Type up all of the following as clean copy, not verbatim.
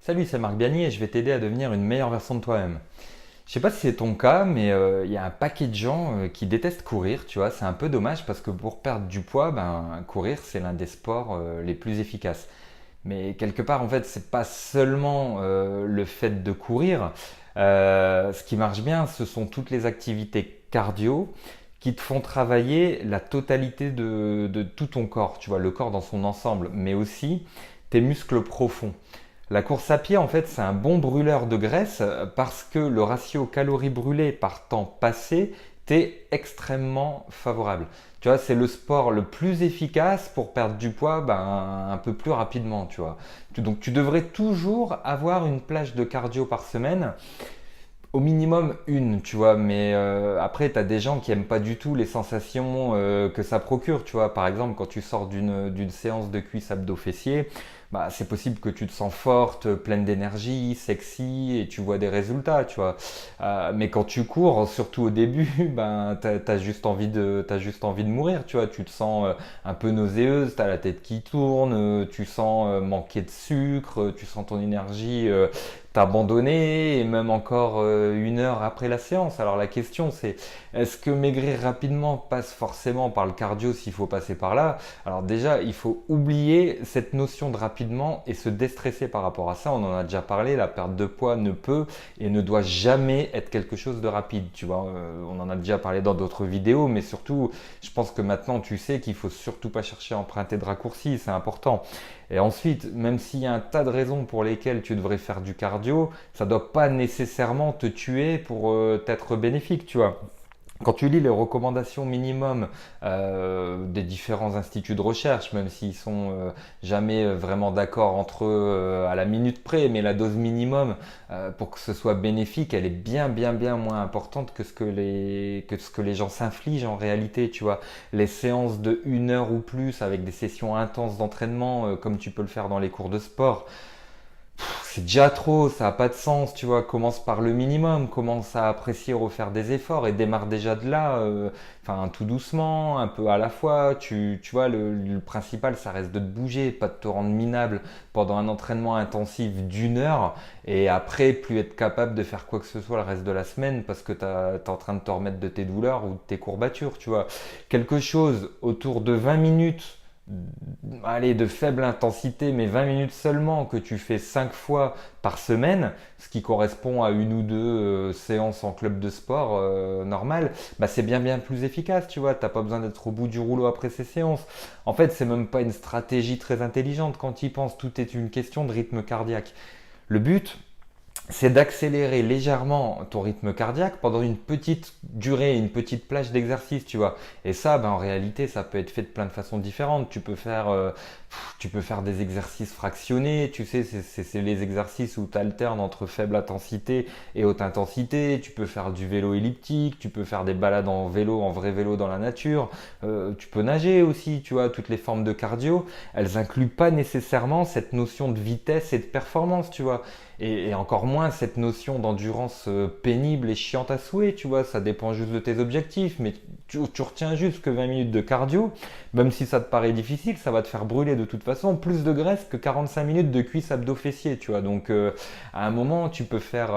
Salut, c'est Marc Biagny et je vais t'aider à devenir une meilleure version de toi-même. Je sais pas si c'est ton cas, mais il y a un paquet de gens qui détestent courir, tu vois. C'est un peu dommage parce que pour perdre du poids, courir, c'est l'un des sports les plus efficaces. Mais quelque part, en fait, c'est pas seulement le fait de courir. Ce qui marche bien, ce sont toutes les activités cardio qui te font travailler la totalité de tout ton corps, tu vois, le corps dans son ensemble, mais aussi tes muscles profonds. La course à pied, en fait, c'est un bon brûleur de graisse parce que le ratio calories brûlées par temps passé t'est extrêmement favorable. Tu vois, c'est le sport le plus efficace pour perdre du poids un peu plus rapidement, tu vois. Donc tu devrais toujours avoir une plage de cardio par semaine, au minimum une, tu vois, mais après, tu as des gens qui aiment pas du tout les sensations que ça procure, tu vois. Par exemple, quand tu sors d'une séance de cuisse abdos fessiers, bah, c'est possible que tu te sens forte, pleine d'énergie, sexy, et tu vois des résultats, tu vois. Mais quand tu cours, surtout au début, t'as juste envie de mourir, tu vois. Tu te sens un peu nauséeuse, t'as la tête qui tourne, tu sens manquer de sucre, tu sens ton énergie t'abandonner et même encore une heure après la séance. Alors la question c'est, est-ce que maigrir rapidement passe forcément par le cardio s'il faut passer par là? Alors déjà, il faut oublier cette notion de rapidement et se déstresser par rapport à ça. On en a déjà parlé, la perte de poids ne peut et ne doit jamais être quelque chose de rapide. Tu vois, on en a déjà parlé dans d'autres vidéos, mais surtout, je pense que maintenant tu sais qu'il faut surtout pas chercher à emprunter de raccourcis, c'est important. Et ensuite, même s'il y a un tas de raisons pour lesquelles tu devrais faire du cardio, ça ne doit pas nécessairement te tuer pour t'être bénéfique, tu vois. Quand tu lis les recommandations minimum des différents instituts de recherche, même s'ils sont jamais vraiment d'accord entre eux à la minute près, mais la dose minimum pour que ce soit bénéfique, elle est bien moins importante que ce que les gens s'infligent en réalité, tu vois. Les séances de 1 heure ou plus avec des sessions intenses d'entraînement, comme tu peux le faire dans les cours de sport, c'est déjà trop, ça n'a pas de sens, tu vois. Commence par le minimum, commence à apprécier refaire des efforts et démarre déjà de là, enfin tout doucement, un peu à la fois. Tu vois, le principal, ça reste de te bouger, pas de te rendre minable pendant un entraînement intensif d'1 heure et après plus être capable de faire quoi que ce soit le reste de la semaine parce que t'es en train de te remettre de tes douleurs ou de tes courbatures, tu vois. Quelque chose autour de 20 minutes, allez, de faible intensité, mais 20 minutes seulement, que tu fais 5 fois par semaine, ce qui correspond à une ou deux séances en club de sport normal, bah c'est bien plus efficace, tu vois. T'as pas besoin d'être au bout du rouleau après ces séances. En fait, c'est même pas une stratégie très intelligente quand tu y penses. Tout est une question de rythme cardiaque. Le but, c'est d'accélérer légèrement ton rythme cardiaque pendant une petite durée, une petite plage d'exercice, tu vois. Et ça, en réalité, ça peut être fait de plein de façons différentes. Tu peux faire des exercices fractionnés, tu sais, c'est les exercices où tu alternes entre faible intensité et haute intensité. Tu peux faire du vélo elliptique, tu peux faire des balades en vélo, en vrai vélo dans la nature. Tu peux nager aussi, tu vois. Toutes les formes de cardio, elles incluent pas nécessairement cette notion de vitesse et de performance, tu vois. Et encore moins cette notion d'endurance pénible et chiante à souhait, tu vois, ça dépend juste de tes objectifs, mais tu retiens juste que 20 minutes de cardio, même si ça te paraît difficile, ça va te faire brûler de toute façon plus de graisse que 45 minutes de cuisse abdos fessiers, tu vois. Donc à un moment, tu peux faire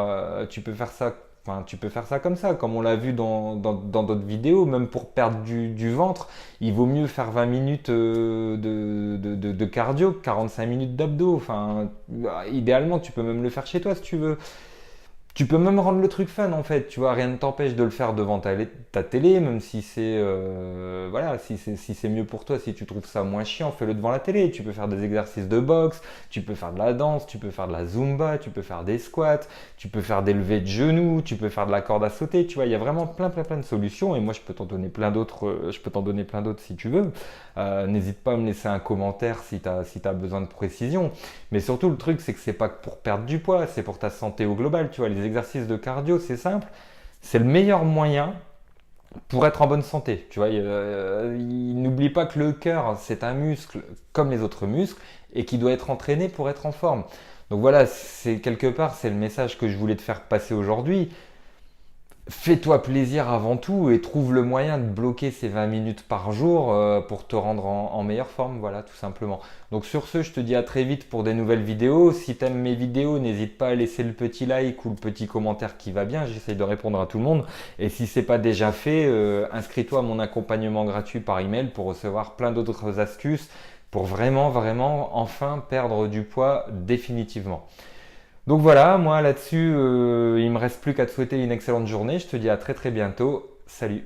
ça. Enfin, tu peux faire ça comme ça, comme on l'a vu dans d'autres vidéos, même pour perdre du ventre, il vaut mieux faire 20 minutes de cardio que 45 minutes d'abdos. Enfin, idéalement, tu peux même le faire chez toi si tu veux. Tu peux même rendre le truc fun en fait, tu vois, rien ne t'empêche de le faire devant ta télé, même si c'est voilà, si c'est mieux pour toi, si tu trouves ça moins chiant, fais-le devant la télé. Tu peux faire des exercices de boxe, tu peux faire de la danse, tu peux faire de la zumba, tu peux faire des squats, tu peux faire des levées de genoux, tu peux faire de la corde à sauter, tu vois, il y a vraiment plein de solutions et moi je peux t'en donner plein d'autres, je peux t'en donner plein d'autres si tu veux. N'hésite pas à me laisser un commentaire si t'as besoin de précision. Mais surtout, le truc, c'est que c'est pas que pour perdre du poids, c'est pour ta santé au global. Tu vois, les exercices de cardio, c'est simple. C'est le meilleur moyen pour être en bonne santé. Tu vois, n'oublie pas que le cœur, c'est un muscle comme les autres muscles et qui doit être entraîné pour être en forme. Donc voilà, c'est quelque part, c'est le message que je voulais te faire passer aujourd'hui. fais-toi plaisir avant tout et trouve le moyen de bloquer ces 20 minutes par jour pour te rendre en meilleure forme, voilà, tout simplement. Donc sur ce, je te dis à très vite pour des nouvelles vidéos. Si tu aimes mes vidéos, n'hésite pas à laisser le petit like ou le petit commentaire qui va bien. J'essaye de répondre à tout le monde. Et si c'est pas déjà fait, inscris-toi à mon accompagnement gratuit par email pour recevoir plein d'autres astuces pour vraiment, vraiment enfin perdre du poids définitivement. Donc voilà, moi là-dessus, il me reste plus qu'à te souhaiter une excellente journée. Je te dis à très très bientôt. Salut!